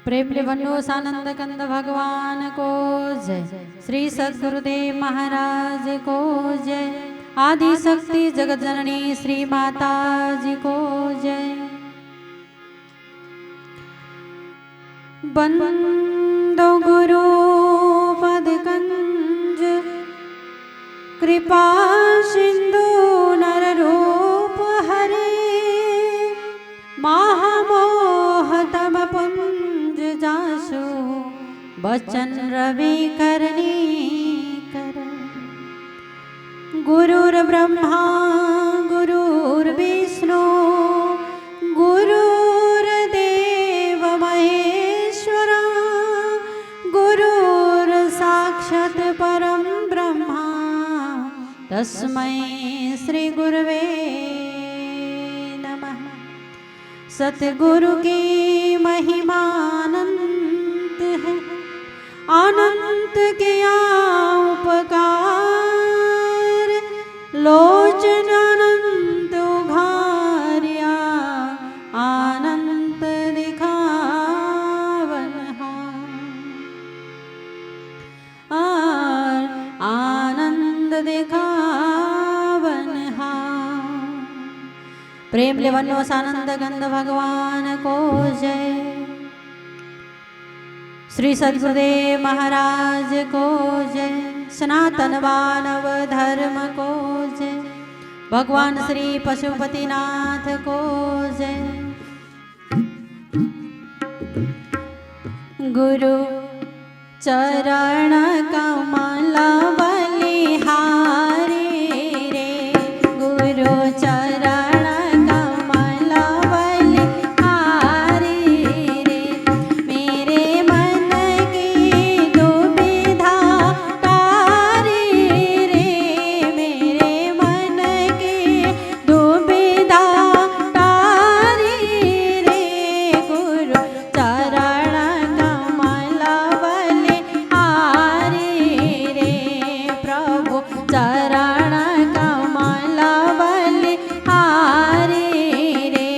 प्रेम निवन्नो सानंद कंद भगवान को जय। श्री सद्गुरुदेव महाराज को जय। आदि शक्ति जगत जननी श्री माता जी को जय। बंदो गुरु पद कंज कृपा सिंधु नर रूप हरे महामोह तम पुंज जासु बचन रवि करनी कर। गुरुर ब्रह्मा गुरुर्विष्णु गुरुर्देव महेश्वरा गुरुर साक्षात् परम ब्रह्मा तस्मै श्री गुरवे नमः। सतगुरु की महिमा अनंत है, अनंत किया उपकार लोचन अनंत उघारिया आनंद दिखावन आनंद दिखावन। प्रेम लेवन्नो सानंद गंध भगवान को जय। श्री सद्गुरुदेव महाराज को जय। सनातन मानव धर्म को जय। भगवान श्री पशुपतिनाथ को जय। गुरु चरण कमल बलिहारी रे गुरु चरण कमल बलिहारी रे मेरे मन की दुविधा तारी रे मेरे मन की दुविधा तारी रे गुरु चरण कमल बलिहारी रे प्रभु चरण कमल बलिहारी रे।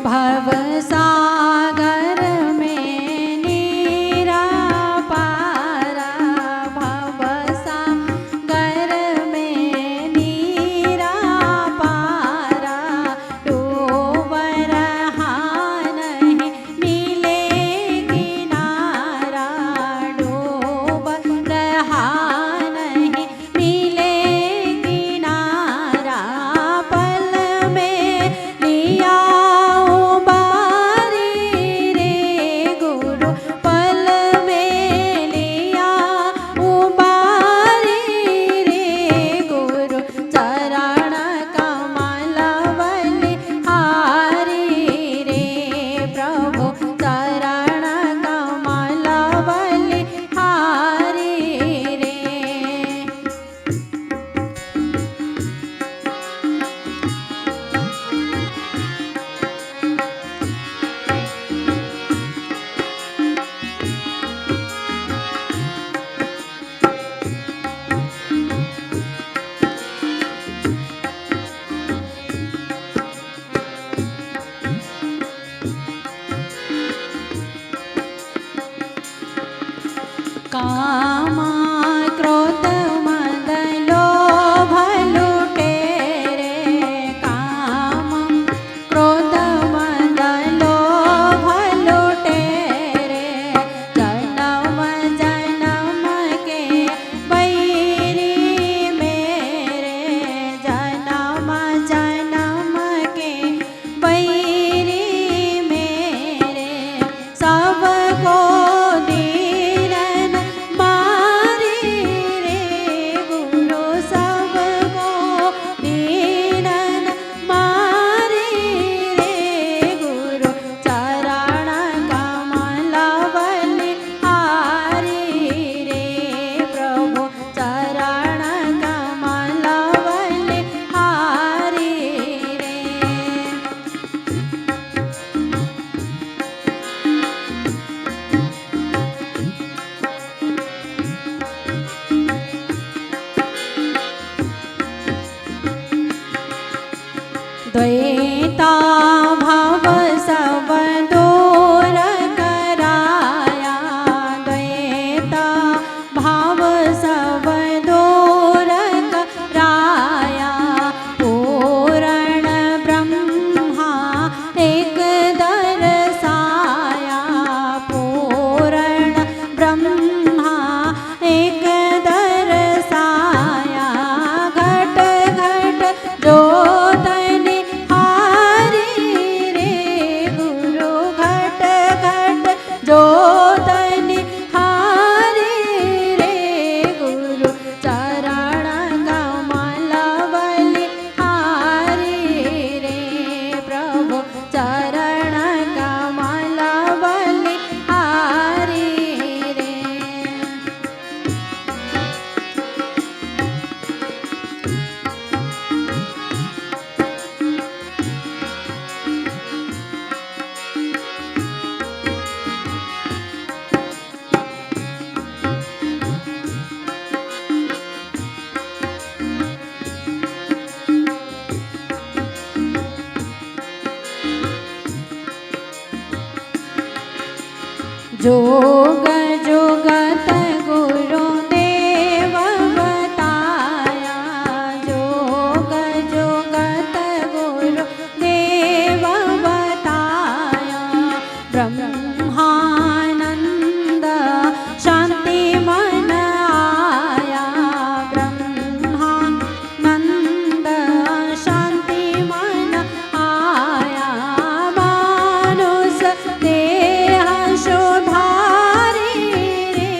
भव सागर में नीरा पारा भव सागर में नीरा पारा डूबर नहीं मिले किनारा डूबर नहीं मिले किनारा पल में लिया कामा क्रोध मद लोभ लुटेरे काम क्रोध मद लोभ लुटेरे जन्म जन्म के बैरी मेरे जन्म जन्म के बैरी मेरे सबको दीन मारी रे जोग जोगत गुरुदेव बताया, जोग जोगत गुरुदेव बताया। ब्रह्मानंद शांति मन आया, ब्रह्मानंद शांति मन आया। मानुष देह शोधारी रे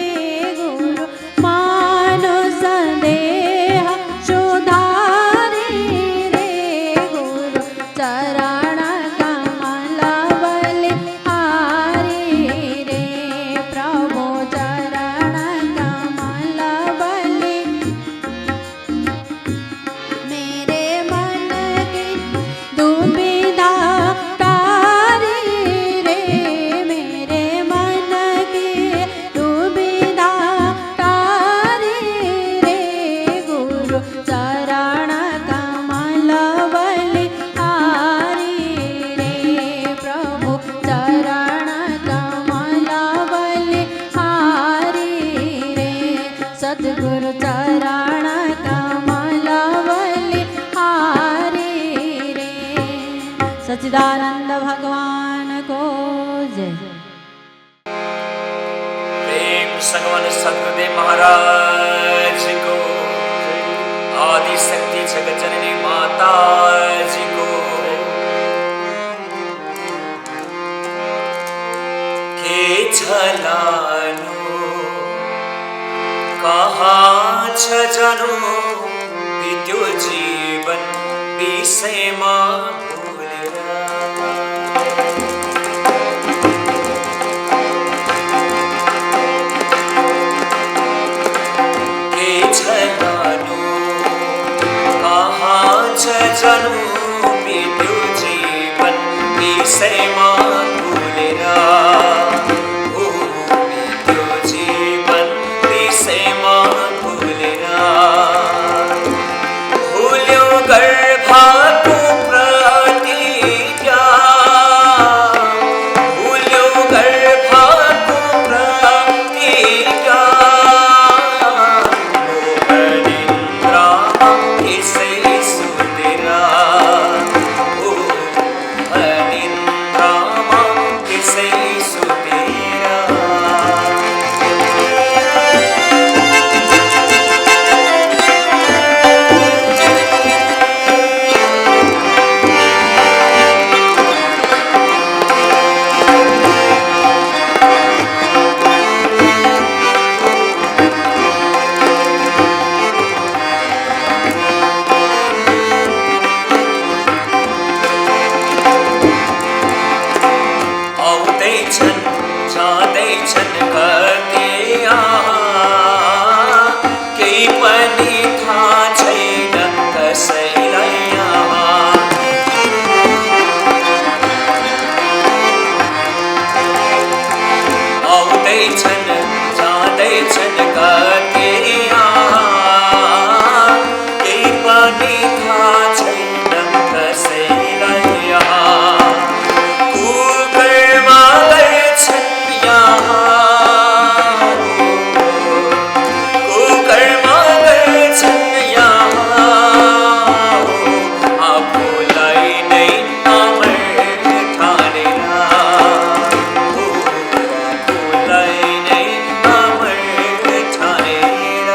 गुरु, मानुष देह शोधारी रे गुरु। चरण कमल बलिहारी रे प्रभु, चरण कमल बलि। मेरे मन की दुविधा तारी रे, मेरे मन की दुविधा तारी रे गुरु। चरण कमल बलिहारी रे प्रभु, चरण कमल बलिहारी रे। सद्गुरु चरण कमल बलिहारी रे। सच्चिदानंद भगवान को जय। प्रेम संगवन सद्गुरुदेव महाराज को, आदि शक्ति जगत जननी माता जी को। के छलानु कहाँ छ जनु, बित्यो जीवन विषयमा भुलेर। के छलानु कहाँ छ जनु, बित्यो जीवन विषयमा भुलेर। ओ बित्यो जीवन विषयमा भुलेर। भुल्यो गर्भको प्रतिज्ञा, भुल्यो गर्भको प्रतिज्ञा। मोहनिन्द्रा यसै सुतेरा, ओ मोहनिन्द्रामा यसै सुतेरा। आउँदैछन् जाँदैछन् कतिया, केही पनि थाहा छैन कसैलाई यहाँ। आउँदैछन् जाँदैछन् कतिया, केही पनि थाहा छैन कसैलाई यहाँ। कुकर्म गर्छन् यहाँ, कुकर्म गर्छन् यहाँ। आफूलाई नै अमर ठानेर, आफूलाई नै अमर ठानेर।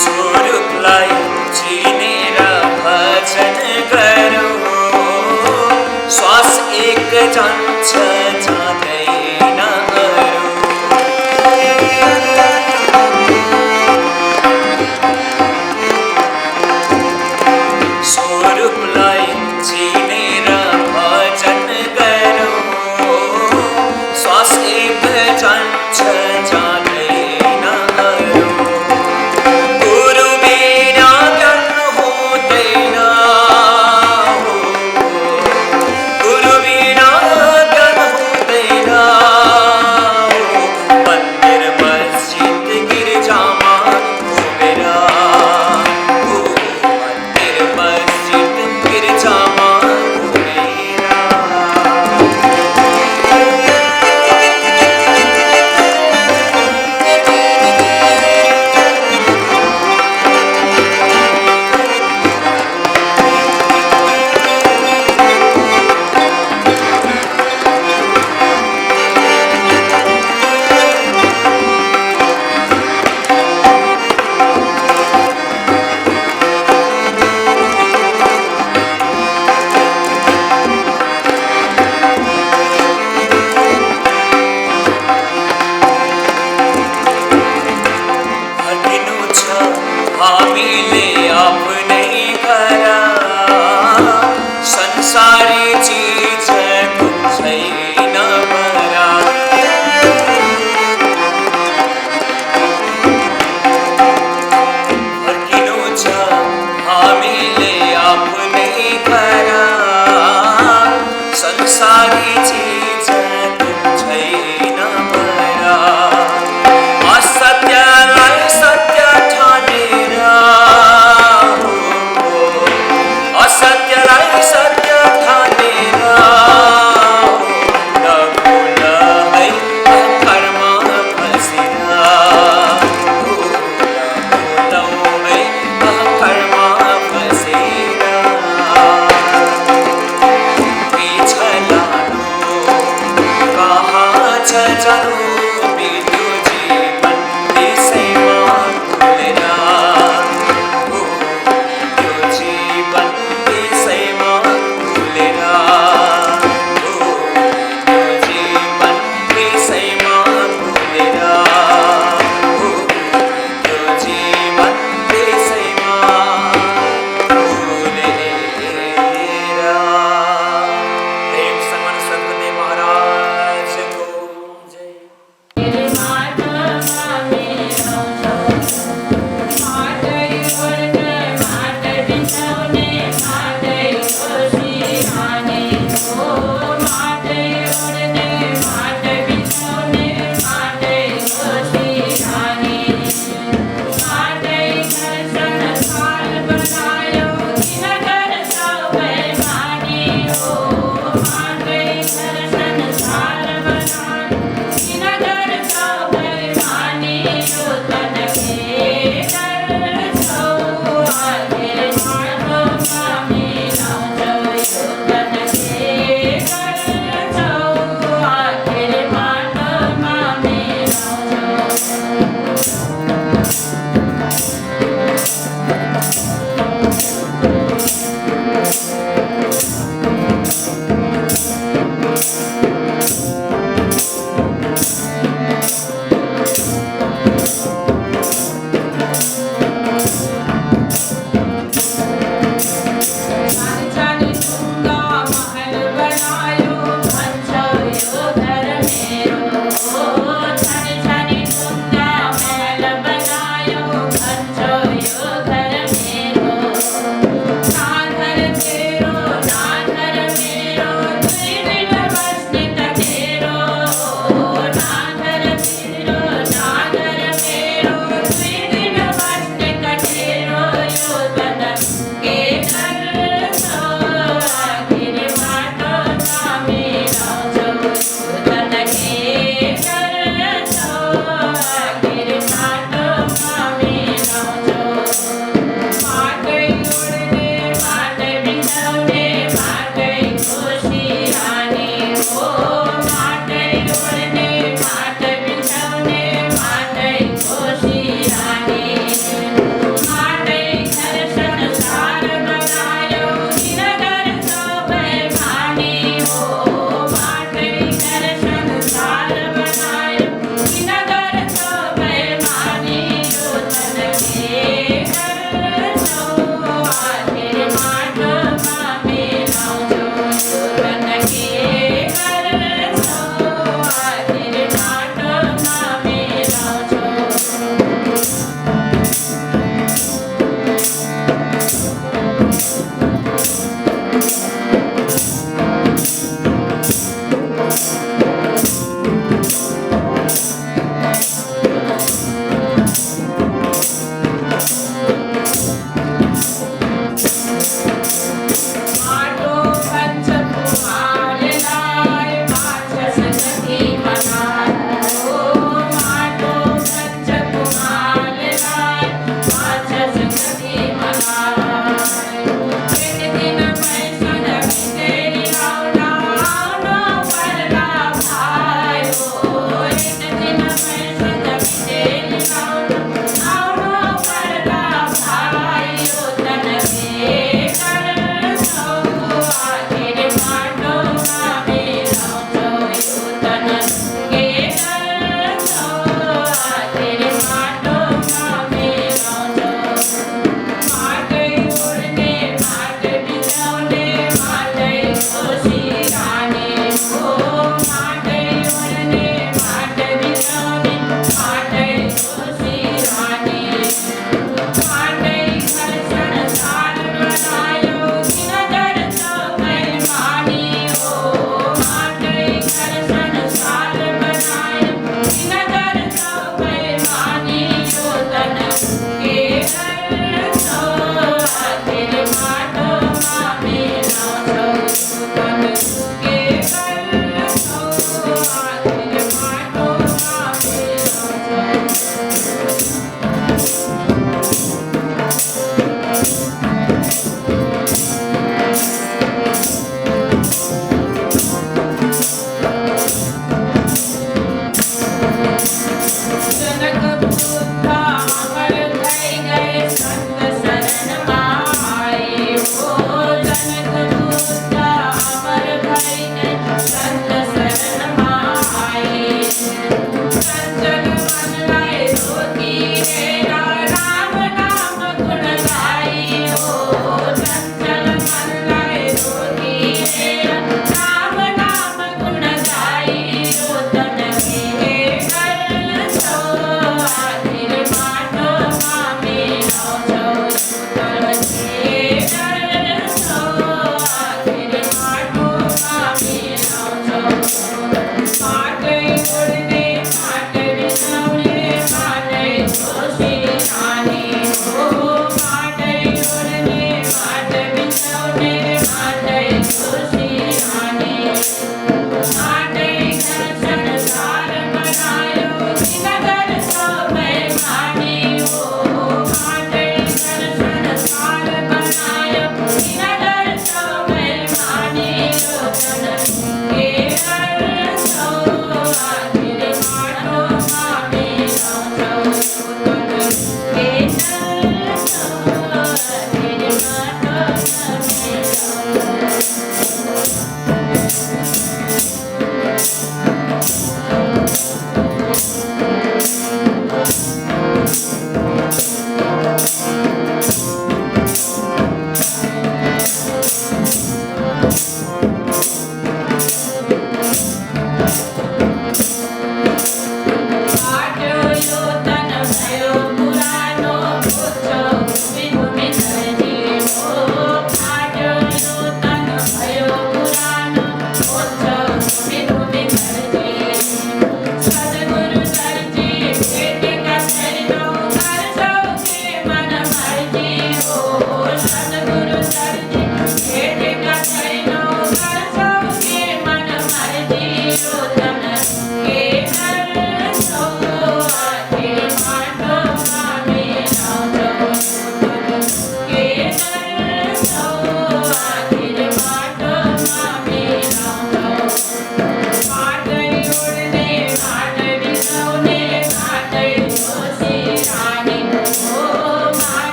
स्वरूपलाई चिनेर भजन गरौँ, श्वास एक जान्छ जाँदैन अरू। स्वरूपलाई चिनेर भजन गरौँ, श्वास एक जान्छ जाँदैन अरू।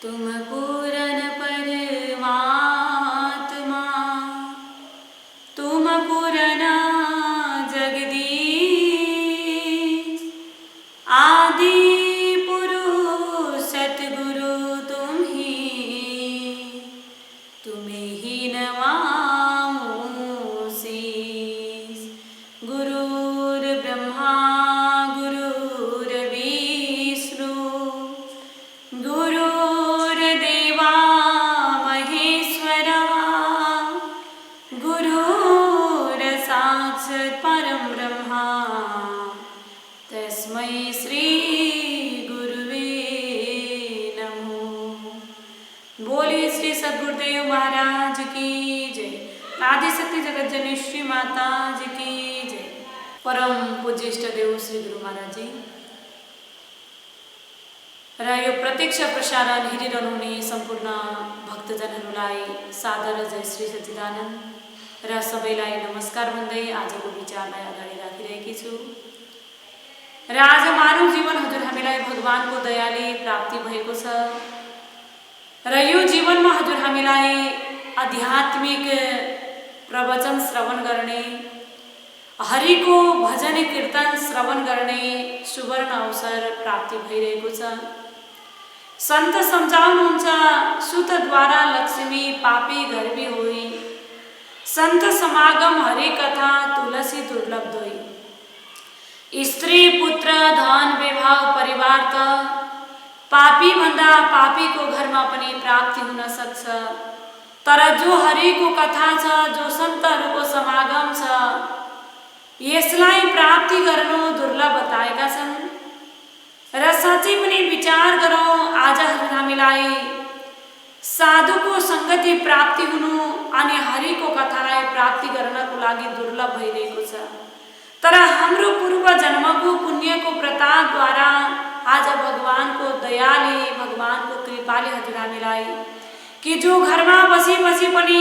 तुम पूरन परमात्मा, तुम पूरना जगदीश, आदि पुरुष सतगुरु तुम ही नमामि शीश। गुरुर्ब्रह्मा गुरुर्विष्णु गुरुर्देवा महेश्वरा, गुरुर्साक्षात् परं ब्रह्मा, तस्मै श्री गुरुवे नमो। बोलिए श्री सद्गुरुदेव महाराज की जय। आदिशक्ति जगतजननी श्री माता जी की जय। परम पूज्य इष्टदेव श्री गुरु महाराज जी र यो प्रत्यक्ष प्रसारण हेरिरहनुहुने सम्पूर्ण भक्तजनहरूलाई सादर जय श्री सच्चिदानन्द र सबैलाई नमस्कार भन्दै आजको विचारलाई अगाडि राखिरहेकी छु। र आज मानव जीवन हजुर हामीलाई भगवानको दयाले प्राप्ति भएको छ र यो जीवनमा हजुर हामीलाई आध्यात्मिक प्रवचन श्रवण गर्ने, हरिको भजन कीर्तन श्रवण गर्ने सुवर्ण अवसर प्राप्ति भइरहेको छ। संत सम्झाउनुहुन्छ, सुतद्वारा लक्ष्मी पापी गर्भी होई, संत समागम हरि कथा तुलसी दुर्लभ दोई। स्त्री पुत्र धन विवाह परिवार त पापी भन्दा पापीको घरमा पनि प्राप्ति हुन सक्छ, तर जो हरिको कथा छ, जो सन्तहरूको समागम छ, यसलाई प्राप्ति गर्नु दुर्लभ बताएका छन्। र साँच्चै पनि विचार गरौँ, आज हामीलाई साधुको सङ्गति प्राप्ति हुनु अनि हरिको कथालाई प्राप्ति गर्नको लागि दुर्लभ भइरहेको छ। तर हाम्रो पूर्व जन्मको पुण्यको प्रतापद्वारा आज भगवानको दयाले, भगवानको कृपाले हजुर हामीलाई कि जो घरमा बसी बसी पनि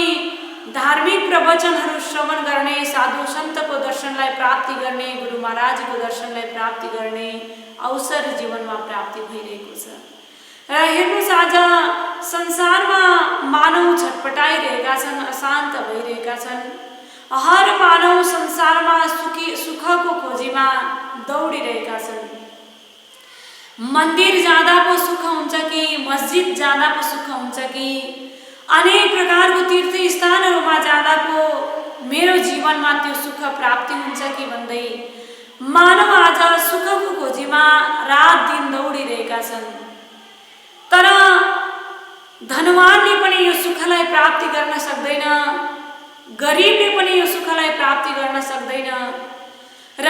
धार्मिक प्रवचनहरू श्रवण गर्ने, साधु सन्तको दर्शनलाई प्राप्ति गर्ने, गुरु महाराजको दर्शनलाई प्राप्ति गर्ने अवसर जीवनमा प्राप्ति भइरहेको छ। र हेर्नुहोस्, आज संसारमा मानव छटपटाइरहेका छन्, अशान्त भइरहेका छन्। हर मानव संसारमा सुखको खोजीमा दौडिरहेका छन्। मन्दिर जाँदा पो सुख हुन्छ कि, मस्जिद जाँदा पो सुख हुन्छ कि, अनेक प्रकारको तीर्थ स्थानहरूमा जाँदा पो मेरो जीवनमा त्यो सुख प्राप्ति हुन्छ कि भन्दै मानव आज सुखको खोजीमा रात दिन दौडिरहेका छन्। तर धनवानले पनि यो सुखलाई प्राप्ति गर्न सक्दैन, गरिबले पनि यो सुखलाई प्राप्ति गर्न सक्दैन, र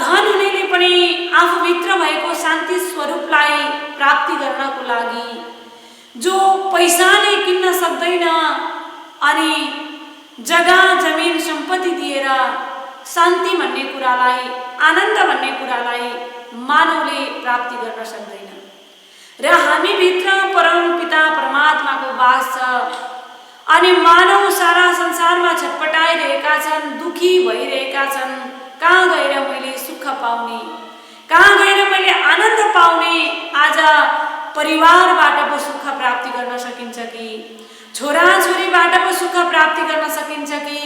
धन हुनेले पनि आफूभित्र भएको शान्ति स्वरूपलाई प्राप्ति गर्नको लागि जो पैसाले किन्न सक्दैन अनि जग्गा जमिन सम्पत्ति दिएर शान्ति भन्ने कुरालाई, आनन्द भन्ने कुरालाई मानवले प्राप्ति गर्न सक्दैन। र हामीभित्र परमपिता परमात्माको वास छ अनि मानव सारा संसारमा छटपटाइरहेका छन्, दुखी भइरहेका छन्। कहाँ गएर मैले सुख पाउने, कहाँ गएर मैले आनन्द पाउने? आज परिवारबाट पो सुख प्राप्ति गर्न सकिन्छ कि, छोराछोरीबाट पो सुख प्राप्ति गर्न सकिन्छ कि,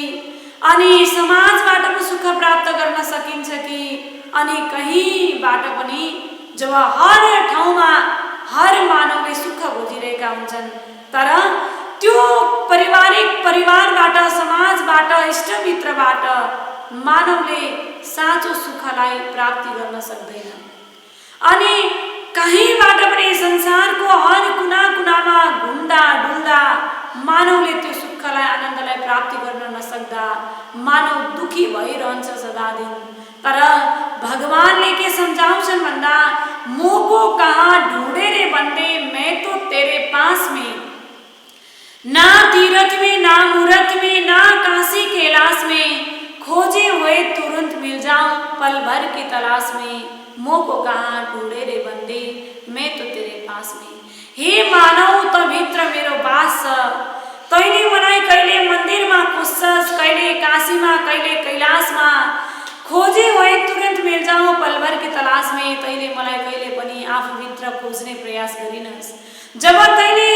अनि समाजबाट पो सुख प्राप्त गर्न सकिन्छ कि, अनि कहीँबाट पनि जब हर ठाउँमा हर मानवले सुख खोजिरहेका हुन्छन्, तर त्यो परिवारबाट, समाजबाट, इष्टमित्रबाट मानवले साँचो सुखलाई प्राप्ति गर्न सक्दैन। अनि कहीँबाट पनि संसारको हर कुना कुनामा घुम्दा डुल्दा मानवले त्यो सुखलाई, आनन्दलाई प्राप्ति गर्न नसक्दा मानव दुखी भइरहन्छ सदा दिन। तर भगवानले के समझाउँछन् भन्दा, मोको कहाँ ढूंढे रे बन्दे, मैं तो तेरे पास में, ना तीरथ में, ना मूरत में, ना काशी कैलाश में, खोजे हुए तुरंत मिल जाऊं पल भर की तलाश में। मोको कहाँ ढूंढे रे बन्दे, मैं तो तेरे पास में। हे मानव, त भित्र मेरो बास छ। तैले मलाई कहिले मन्दिरमा खोज्छस्, कहिले काशीमा, कहिले कैलाशमा। खोजे हुए तुरंत मिल जाऊं पल भर की तलाश में। तैले मलाई कहिले पनि आफूभित्र खोज्ने प्रयास गरिनस्। जब तैले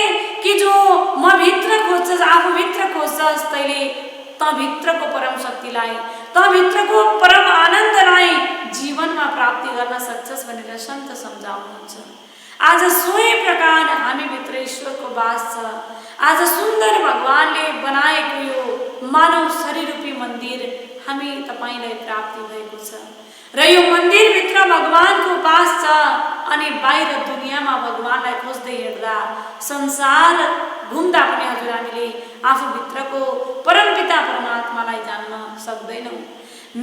खोज्छस्, आफूभित्र खोज्छस्, तैँले तँभित्रको परम शक्तिलाई, तँभित्रको परम आनन्दलाई जीवनमा प्राप्ति गर्न सक्छस् भनेर सन्त सम्झाउनुहुन्छ। आज सोही प्रकार हामीभित्र ईश्वरको वास छ। आज सुन्दर भगवानले बनाएको यो मानव शरीररूपी मन्दिर हामी तपाईँलाई प्राप्ति भएको छ र यो मन्दिरभित्र भगवानको वास छ। अनि बाहिर दुनियाँमा भगवानलाई खोज्दै हिँड्दा संसार घुम्दा पनि हजुर हामीले आफूभित्रको परमपिता परमात्मालाई जान्न सक्दैनौँ।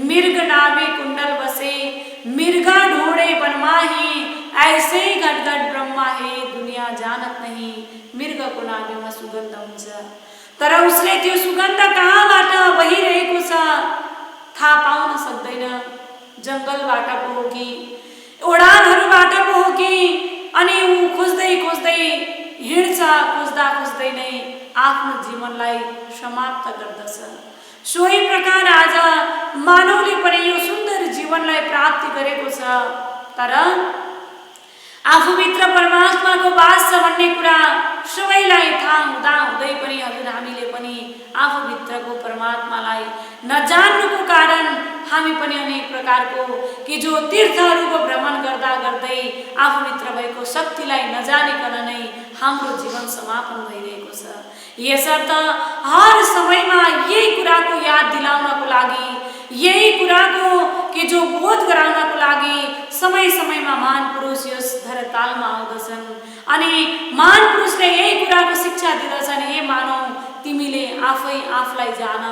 मृग नाभि कुण्डल बसे मृगा ढूंढे बनमाही, ऐसे गडगड ब्रह्मा हे दुनिया जानत नहीं। मृगको नाभिमा सुगन्ध हुन्छ तर उसले त्यो सुगन्ध कहाँबाट बहिरहेको छ थाहा पाउन सक्दैन। जङ्गलबाट पो हो कि ओडानहरूबाट पो हो कि, अनि ऊ खोज्दै खोज्दै हिँड्छ, खोज्दा खोज्दै नै आफ्नो जीवनलाई समाप्त गर्दछ। सोही प्रकार आज मानवले पनि यो सुन्दर जीवनलाई प्राप्ति गरेको छ तर आफूभित्र परमात्माको वास छ भन्ने कुरा सबैलाई थाहा हुँदा हुँदै पनि हजुर हामीले पनि आफूभित्रको परमात्मालाई नजान्नुको कारण हामी पनि अनेक प्रकारको कि जो तीर्थहरूको भ्रमण गर्दा गर्दै आफूभित्र भएको शक्तिलाई नजानिकन नै हाम्रो जीवन समापन भइरहेको छ। यसर्थ हर समयमा यही कुराको याद दिलाउनको लागि, यही कुराको कि जो बोध गराउनको लागि समय समयमा महान पुरुष यस धरातलमा आउँदछन् अनि महान पुरुषले यही कुराको शिक्षा दिँदछन्। हे मानव, तिमीले आफै आफलाई जान,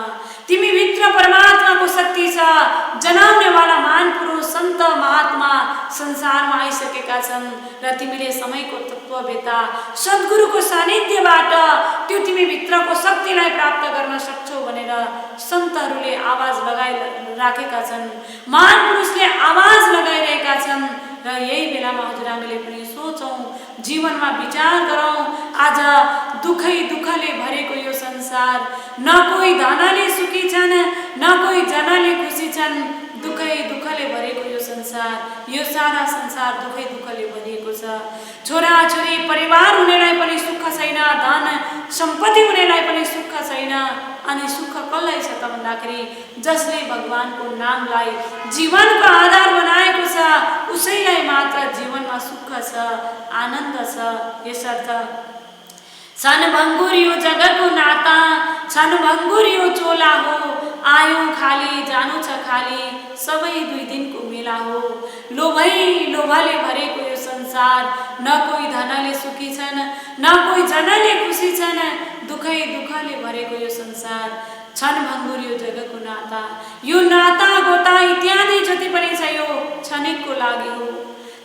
तिमी भित्र परमात्माको शक्ति छ। जनाउनेवाला महान पुरुष सन्त महात्मा संसारमा आइसकेका छन् र तिमीले समयको तत्त्ववेत्ता सद्गुरुको सानिध्यबाट त्यो तिमी भित्रको शक्तिलाई प्राप्त गर्न सक्छौ भनेर सन्तहरूले आवाज लगाइराखेका छन्, महान पुरुषले आवाज लगाइरहेका छन्। र यही बेलामा हजुर हामीले पनि सोचौँ, जीवनमा विचार गरौँ। आज दुखै दुःखले भरेको यो संसार, न कोही धनले सुखी छन् न कोही जनले खुसी छन्। दुखै दुःखले भरेको यो संसार, यो सारा संसार दुखै दुःखले भरिएको छ। छोराछोरी परिवार हुनेलाई पनि सुख छैन, धन सम्पत्ति हुनेलाई पनि सुख छैन। अनि सुख कसलाई छ त भन्दाखेरि जसले भगवानको नामलाई जीवनको आधार बनाएको छ उसैलाई मात्र जीवनमा सुख छ, आनन्द छ। यसर्थ छन भङ्गुर यो जगको नाता, छन भङ्गुर यो चोला हो, आयो खाली जानु छ खाली, सबै दुई दिनको मेला हो। लोभै लोभले भरेको यो संसार, न कोही धनले सुखी छन् न कोही जनले खुसी छन्। दुखै दुःखले भरेको यो संसार, छन भङ्गुर यो जगको नाता, यो नाता गोता इत्यादि जति पनि छ यो क्षणिकको लागि हो।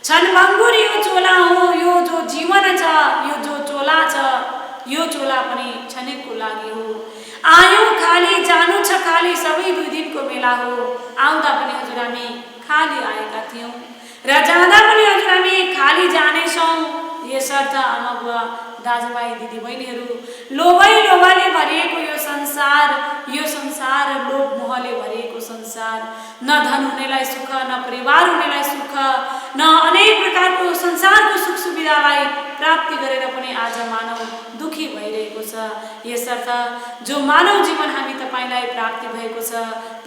छन भङ्गुर यो चोला हो, यो जो जीवन छ, यो जो चोला छ, यो चोला पनि क्षणिकको लागि हो। आयो खाली जानु छ खाली, सबै दुई दिनको मेला हो। आउँदा पनि हजुर हामी खाली आएका थियौँ र जाँदा पनि हजुर हामी खाली जानेछौँ। यसर्थ आमा बुवा दाजुभाइ दिदीबहिनीहरू, लोभै लोभले भरिएको यो संसार लोभ मोहले भरिएको संसार, न धन हुनेलाई सुख, न परिवार हुनेलाई सुख, न अनेक प्रकारको संसारको सुख सुविधालाई प्राप्ति गरेर पनि आज मानव दुखी भइरहेको छ। यसर्थ जो मानव जीवन हामी तपाईँलाई प्राप्ति भएको छ,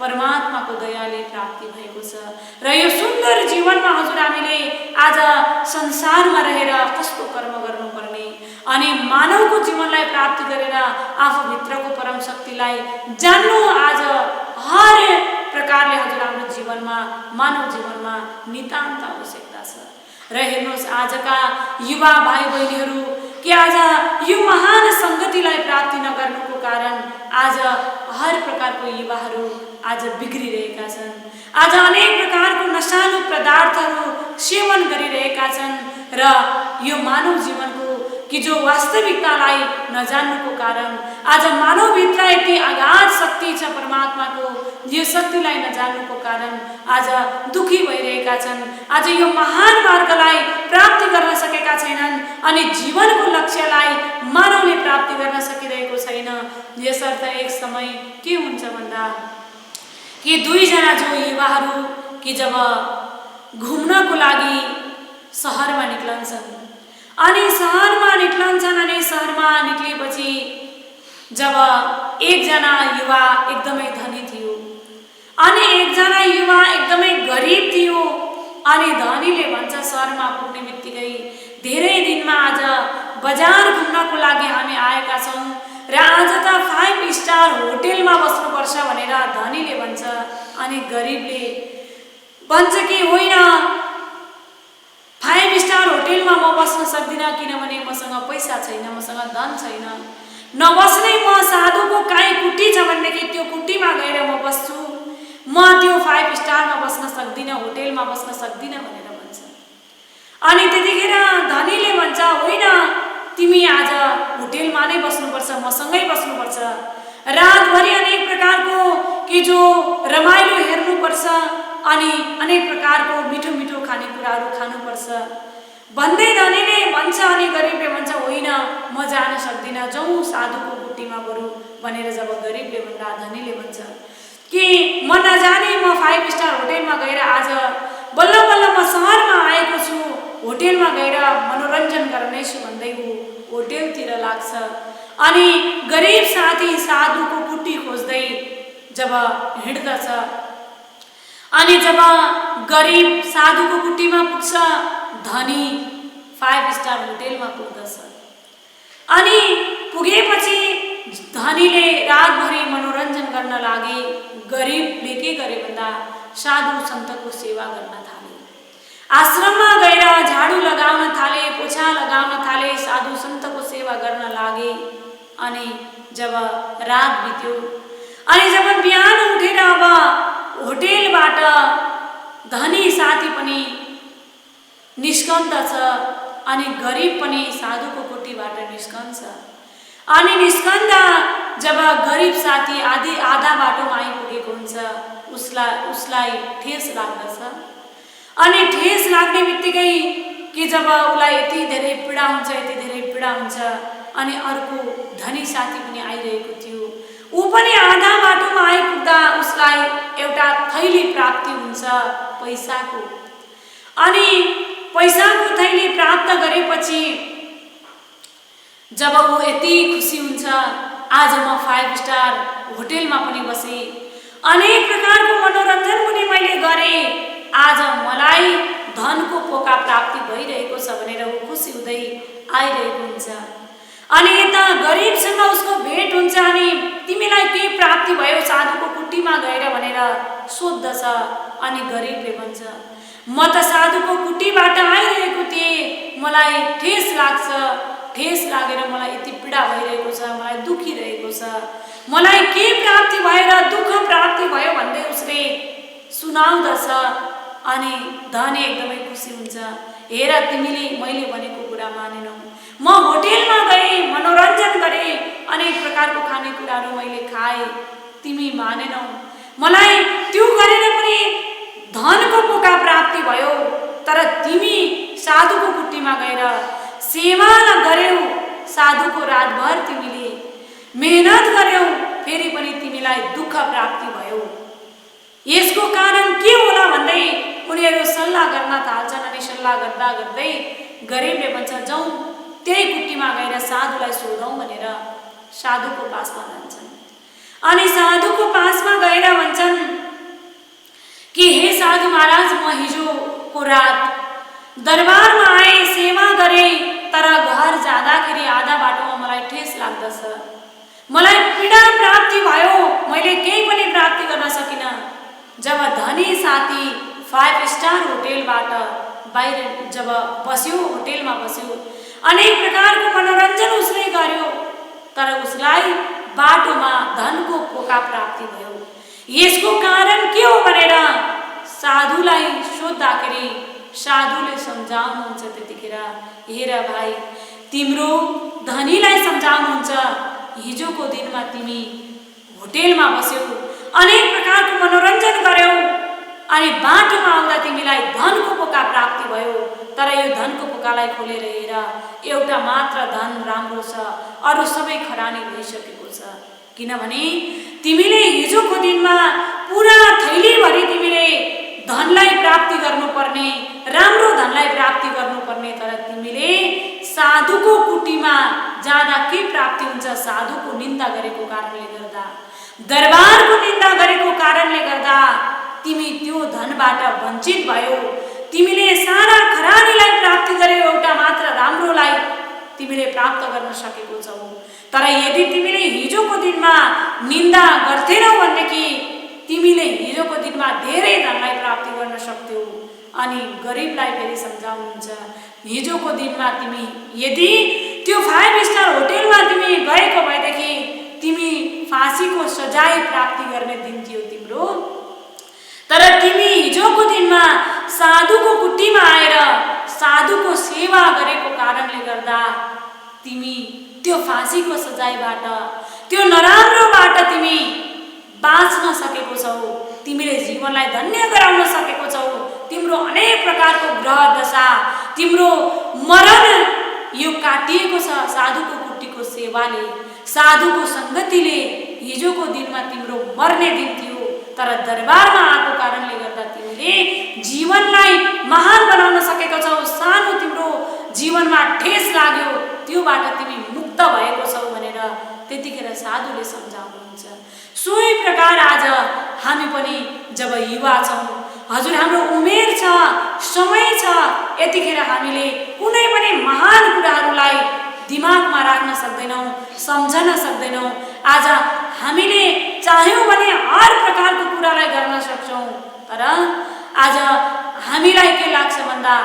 परमात्माको दयाले प्राप्ति भएको छ र यो सुन्दर जीवनमा हजुर हामीले आज संसारमा रहेर कस्तो कर्म गर्नुपर्ने अनि मानवको जीवनलाई प्राप्ति गरेर आफूभित्रको परम शक्तिलाई जान्नु आज हर प्रकारले हजुर हाम्रो जीवनमा, मानव जीवनमा नितान्त आवश्यकता छ। र हेर्नुहोस् आजका युवा भाइ बहिनीहरू कि आज यो महान सङ्गतिलाई प्राप्ति नगर्नुको कारण आज हर प्रकारको युवाहरू आज बिग्रिरहेका छन्। आज अनेक प्रकारको नशालु पदार्थहरू सेवन गरिरहेका छन् र यो मानव जीवनको कि जो वास्तविकतालाई नजान्नुको कारण आज मानवभित्र यति अगाध शक्ति छ परमात्माको, यो शक्तिलाई नजान्नुको कारण आज दुखी भइरहेका छन्। आज यो महान मार्गलाई प्राप्ति गर्न सकेका छैनन् अनि जीवनको लक्ष्यलाई मानवले प्राप्ति गर्न सकिरहेको छैन। यसर्थ एक समय के हुन्छ भन्दा कि दुईजना जो युवाहरू कि जब घुम्नको लागि सहरमा निक्लन्छन् अनि सहरमा निक्लिएपछि जब एकजना युवा एकदमै धनी थियो अनि एकजना युवा एकदमै गरिब थियो अनि धनीले भन्छ सहरमा पुग्ने बित्तिकै धेरै दिनमा आज बजार घुम्नको लागि हामी आएका छौँ र आज त 5 स्टार होटेलमा बस्नुपर्छ भनेर धनीले भन्छ अनि गरिबले भन्छ कि होइन 5 स्टार होटेलमा म बस्न सक्दिनँ किनभने मसँग पैसा छैन, मसँग धन छैन। नबस्ने म साधुको काहीँ कुटी छ भनेदेखि त्यो कुटीमा गएर म बस्छु, म त्यो 5 स्टारमा बस्न सक्दिनँ, होटेलमा बस्न सक्दिनँ भनेर भन्छ। अनि त्यतिखेर धनीले भन्छ होइन तिमी आज होटेलमा नै बस्नुपर्छ, मसँगै बस्नुपर्छ, रातभरि अनेक प्रकारको के जो रमाइलो हेर्नुपर्छ अनि अनेक प्रकारको मिठो मिठो खानेकुराहरू खानुपर्छ भन्दै धनीले भन्छ अनि गरिबले भन्छ होइन म जान सक्दिनँ, जाउँ साधुको कुटीमा बरु भनेर जब गरिबले भन्दा धनीले भन्छ कि म नजाने, म 5 स्टार होटेलमा गएर आज बल्ल बल्ल म सहरमा आएको छु, होटेलमा गएर मनोरञ्जन गर्नेछु भन्दै ऊ होटेलतिर लाग्छ। अनि गरिब साथी साधुको कुटी खोज्दै जब हिँड्दछ अनि जब गरिब साधुको कुटीमा पुग्छ धनी 5 स्टार होटेलमा पुग्दछ। अनि पुगेपछि धनीले रातभरि मनोरञ्जन गर्न लागे, गरिबले के गरे भन्दा साधु सन्तको सेवा गर्न थाले, आश्रममा गएर झाडु लगाउन थाले, पोछा लगाउन थाले, साधु सन्तको सेवा गर्न लागे। अनि जब रात बित्यो अनि जब बिहान उठेर अब होटेलबाट धनी साथी पनि निस्कन्दछ अनि गरिब पनि साधुको कुटीबाट निस्कन्छ। अनि निस्कन्दा जब गरिब साथी आधा बाटोमा आइपुगेको हुन्छ उसलाई ठेस लाग्दछ। अनि ठेस लाग्ने बित्तिकै कि जब उसलाई यति धेरै पीडा हुन्छ, यति धेरै पीडा हुन्छ अनि अर्को धनी साथी पनि आइरहेको थियो, ऊ पनि आधा बाटोमा आइपुग्दा उसलाई एउटा थैली प्राप्ति हुन्छ पैसाको। अनि पैसाको थैली प्राप्त गरेपछि जब ऊ यति खुसी हुन्छ आज म 5 स्टार होटेलमा पनि बसेँ, अनेक प्रकारको मनोरञ्जन पनि मैले गरेँ, आज मलाई धनको पोका प्राप्ति भइरहेको छ भनेर ऊ खुसी हुँदै आइरहेको हुन्छ। अनि यता गरिबसँग उसको भेट हुन्छ अनि तिमीलाई के प्राप्ति भयो साधुको कुटीमा गएर भनेर सोध्दछ। अनि गरिबले भन्छ म त साधुको कुटीबाट आइरहेको थिएँ, मलाई ठेस लाग्छ, ठेस लागेर मलाई यति पीडा भइरहेको छ, मलाई दुखिरहेको छ, मलाई के प्राप्ति भएर दुःख प्राप्ति भयो भन्दै उसले सुनाउँदछ। अनि धनी एकदमै खुसी हुन्छ, हेर तिमीले मैले भनेको कुरा मानेनौ, म होटेलमा गएँ, मनोरञ्जन गरेँ, अनेक प्रकारको खानेकुराहरू मैले खाएँ, तिमी मानेनौ, मलाई त्यो गरेर पनि धनको पोका प्राप्ति भयो, तर तिमी साधुको कुटीमा गएर सेवा गर्यौ, साधुको रातभर तिमीले मेहनत गर्यौ, फेरि पनि तिमीलाई दुःख प्राप्ति भयो, यसको कारण के होला भन्दै उनीहरू सल्लाह गर्न थाल्छन्। अनि सल्लाह गर्दा गर्दै गरिबले भन्छ जाउँ त्यही कुटीमा गएर साधुलाई सोधौँ भनेर साधुको पासमा जान्छन्। अनि साधुको पासमा गएर भन्छन् कि हे साधु महाराज, म हिजोको रात दरबारमा आएँ, सेवा गरेँ, तर घर जाँदाखेरि आधा बाटोमा मलाई ठेस लाग्दछ, मलाई पीडा प्राप्ति भयो, मैले केही पनि प्राप्ति गर्न सकिनँ। जब धनी साथी 5 स्टार होटेलबाट बाहिर जब बस्यो, होटेलमा बस्यो, अनेक प्रकारको मनोरञ्जन उसले गर्यो, तर उसलाई बाटोमा धनको पोका प्राप्ति भयो। यसको कारण के हो भनेर साधुलाई सोद्धाखेरि साधुले सम्झाउनुहुन्छ। त्यतिखेर हेर भाइ, तिम्रो धनीलाई सम्झाउनुहुन्छ, हिजोको दिनमा तिमी होटेलमा बस्यौ, अनेक प्रकारको मनोरञ्जन गर्यौ, अनि बाटोमा आउँदा तिमीलाई धनको पोका प्राप्ति भयो, तर यो धनको पोकालाई खोलेर हेर, एउटा मात्र धन राम्रो छ, अरू सबै खरानी भइसकेको छ। किनभने तिमीले हिजोको दिनमा पुरा थैलीभरि तिमीले धनलाई प्राप्ति गर्नुपर्ने, राम्रो धनलाई प्राप्ति गर्नुपर्ने, तर तिमीले साधुको कुटीमा जाँदा के प्राप्ति हुन्छ? साधुको निन्दा गरेको कारणले गर्दा, दरबारको निन्दा गरेको कारणले गर्दा तिमी त्यो धनबाट वञ्चित भयो। तिमीले सारा खरानीलाई प्राप्ति गर्यौ, एउटा मात्र राम्रोलाई तिमीले प्राप्त गर्न सकेको छौ। तर यदि तिमीले हिजोको दिनमा निन्दा गर्थेनौ भनेदेखि तिमीले हिजोको दिनमा धेरै धनलाई प्राप्ति गर्न सक्थ्यौ। अनि गरिबलाई फेरि सम्झाउनुहुन्छ, हिजोको दिनमा तिमी यदि त्यो 5 स्टार होटेलमा तिमी गएको भएदेखि तिमी फाँसीको सजाय प्राप्ति गर्ने दिन थियो तिम्रो। तर तिमी हिजोको दिनमा साधुको कुटीमा आएर साधुको सेवा गरेको कारणले गर्दा तिमी त्यो फाँसीको सजायबाट, त्यो नराम्रोबाट तिमी बाँच्न सकेको छौ। तिमीले जीवनलाई धन्य गराउन सकेको छौ। तिम्रो अनेक प्रकारको ग्रह दशा, तिम्रो मरण यो काटिएको छ साधुको कुटीको सेवाले, साधुको सङ्गतिले। हिजोको दिनमा तिम्रो मर्ने दिन थियो, तर दरबारमा आएको कारणले गर्दा तिमीले जीवनलाई महान बनाउन सकेको छौ। सानो तिम्रो जीवनमा ठेस लाग्यो, त्योबाट तिमी मुक्त भएको छौ भनेर त्यतिखेर साधुले सम्झाउनुहुन्छ। सोही प्रकार आज हामी पनि जब युवा छौँ, हजुर हाम्रो उमेर छ, समय छ, यतिखेर हामीले कुनै पनि महान कुराहरूलाई दिमागमा राख्न सक्दैनौँ, सम्झन सक्दैनौँ। आज हामीले चाह्यौँ भने हर प्रकारको कुरालाई गर्न सक्छौँ, तर आज हामीलाई के लाग्छ भन्दा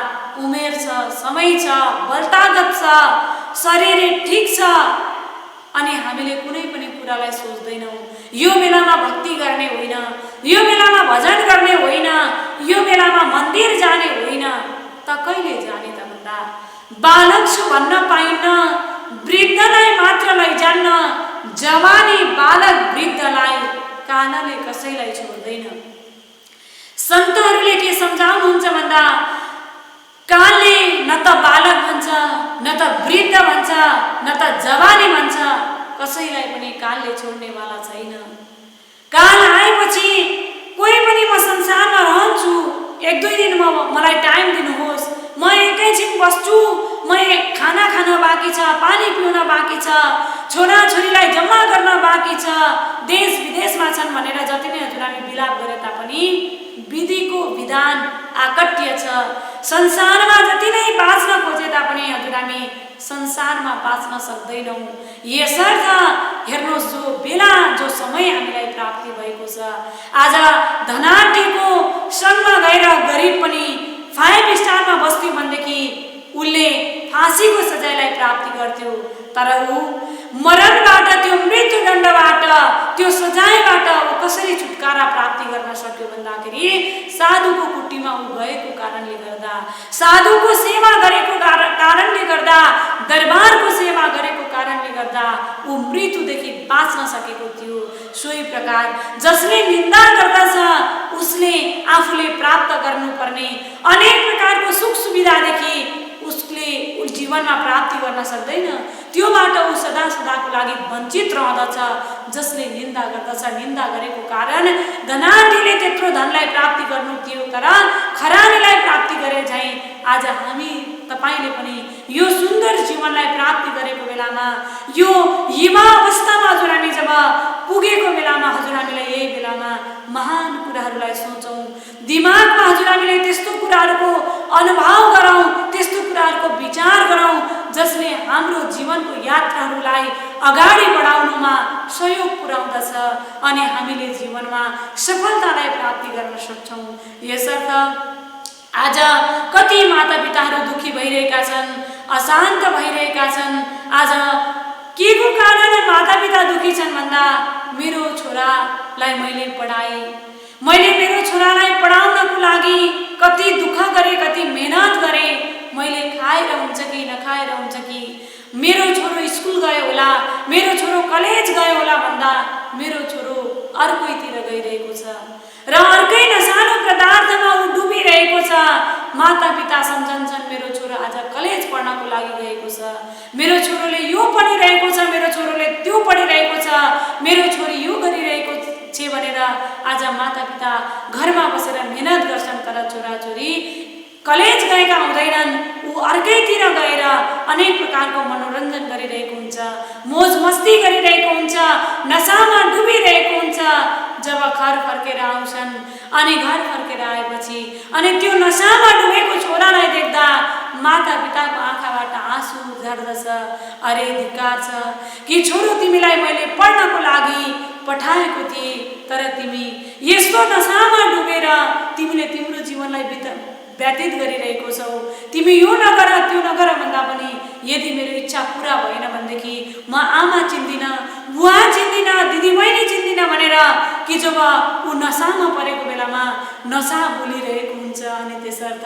उमेर छ, समय छ, बलतागत छ, शरीर ठिक छ, अनि हामीले कुनै पनि कुरालाई सोच्दैनौँ। यो बेलामा भक्ति गर्ने होइन, यो बेलामा भजन गर्ने होइन, यो बेलामा मन्दिर जाने होइन, त कहिले जाने त भन्दा बालक छु भन्न पाइन्न, वृद्धलाई मात्र लैजान्न, जवानी बालक वृद्धलाई कालले कसैलाई छोड्दैन। सन्तहरूले के सम्झाउनुहुन्छ भन्दा कालले न त बालक भन्छ, न त वृद्ध भन्छ, न त जवानी भन्छ, कसैलाई पनि कालले छोड्नेवाला छैन। काल आएपछि कोही पनि म संसारमा रहन्छु, 1-2 दिन मलाई टाइम दिनुहोस्, म एकैछिन बस्छु, म खाना खान बाँकी छ, पानी पिउन बाँकी छ, छोराछोरीलाई जम्मा गर्न बाँकी छ, देश विदेशमा छन् भनेर जति नै हजुर हामी विलाप गरे तापनि विधिको विधान आकट्य छ। संसारमा जति नै बाँच्न खोजे तापनि हजुर हामी संसारमा बाँच्न सक्दैनौँ। यसर्थ हेर्नुहोस्, जो बेला जो समय हामीलाई प्राप्ति भएको छ, आज धनाढ्यको सङ्गमा गएर गरिब पनि 5 स्टारमा बस्थ्यो भनेदेखि उसले फाँसीको सजायलाई प्राप्ति गर्थ्यो। तर ऊ मरणबाट, त्यो मृत्युदण्डबाट, त्यो सजायबाट ऊ कसरी छुटकारा प्राप्ति गर्न सक्यो भन्दाखेरि साधुको कुटीमा ऊ गएको कारणले गर्दा, साधुको सेवा गरेको कारणले गर्दा, दरबारको सेवा गरेको कारणले गर्दा ऊ मृत्युदेखि बाँच्न सकेको थियो। सोही प्रकार जसले निन्दा गर्दछ उसले आफूले प्राप्त गर्नुपर्ने अनेक प्रकारको सुख सुविधादेखि उसले जीवनमा प्राप्ति गर्न सक्दैन। त्योबाट ऊ सदा सदाको लागि वञ्चित रहँदछ। जसले निन्दा गर्दछ, निन्दा गरेको कारण धनाढ्यले त्यत्रो धनलाई प्राप्ति गर्नु थियो, तर खरानीलाई प्राप्ति गरे झैँ आज हामी तपाईँले पनि यो सुन्दर जीवनलाई प्राप्ति गरेको बेलामा, यो युवा अवस्थामा हजुर हामी जब पुगेको बेलामा हजुर हामीलाई यही बेलामा महान कुराहरूलाई सोचौँ, दिमागमा हजुर हामीले त्यस्तो कुराहरूको अनुभव गरौँ, त्यस्तो कुराहरूको विचार गरौँ जसले हाम्रो जीवनको यात्राहरूलाई अगाडि बढाउनुमा सहयोग पुर्याउँदछ अनि हामीले जीवनमा सफलतालाई प्राप्ति गर्न सक्छौँ। यसर्थ आज कति मातापिताहरू दुखी भइरहेका छन्, अशान्त भइरहेका छन्। आज के को कारण मातापिता दुखी छन् भन्दा मेरो छोरालाई मैले पढाएँ, मैले मेरो छोरालाई पढाउनको लागि कति दुःख गरेँ, कति मेहनत गरेँ, मैले खाएर हुन्छ कि नखाएर हुन्छ कि, मेरो छोरो स्कुल गयो होला, मेरो छोरो कलेज गयो होला भन्दा मेरो छोरो अर्कैतिर गइरहेको छ र अर्कै नसानो पदार्थमा ऊ डुबिरहेको छ। मातापिता सम्झन्छन् मेरो छोरो आज कलेज पढ्नको लागि गएको छ, मेरो छोरोले यो पढिरहेको छ, मेरो छोरोले त्यो पढिरहेको छ, मेरो छोरी यो गरिरहेको छ भनेर आज मातापिता घरमा बसेर मेहनत गर्छन्, तर छोराछोरी कलेज गएका हुँदैनन्, ऊ अर्कैतिर गएर अनेक प्रकारको मनोरञ्जन गरिरहेको हुन्छ, मोज मस्ती गरिरहेको हुन्छ, नसामा डुबिरहेको हुन्छ। जब घर फर्केर आउँछन् अनि घर फर्केर आएपछि अनि त्यो नसामा डुबेको छोरालाई देख्दा माता पिताको आँखाबाट आँसु झर्दछ। अरे धिक्कार छ कि छोरो, तिमीलाई मैले पढ्नको लागि पठाएको थिएँ, तर तिमी यस्तो नसामा डुबेर तिमीले तिम्रो जीवनलाई व्यतीत गरिरहेको छौ। तिमी यो नगर त्यो नगर भन्दा पनि यदि मेरो इच्छा पुरा भएन भनेदेखि म आमा चिन्दिनँ, बुवा चिन्दिनँ, दिदीबहिनी चिन्दिनँ भनेर कि जब ऊ नसामा परेको बेलामा नसा बोलिरहेको हुन्छ। अनि त्यसर्थ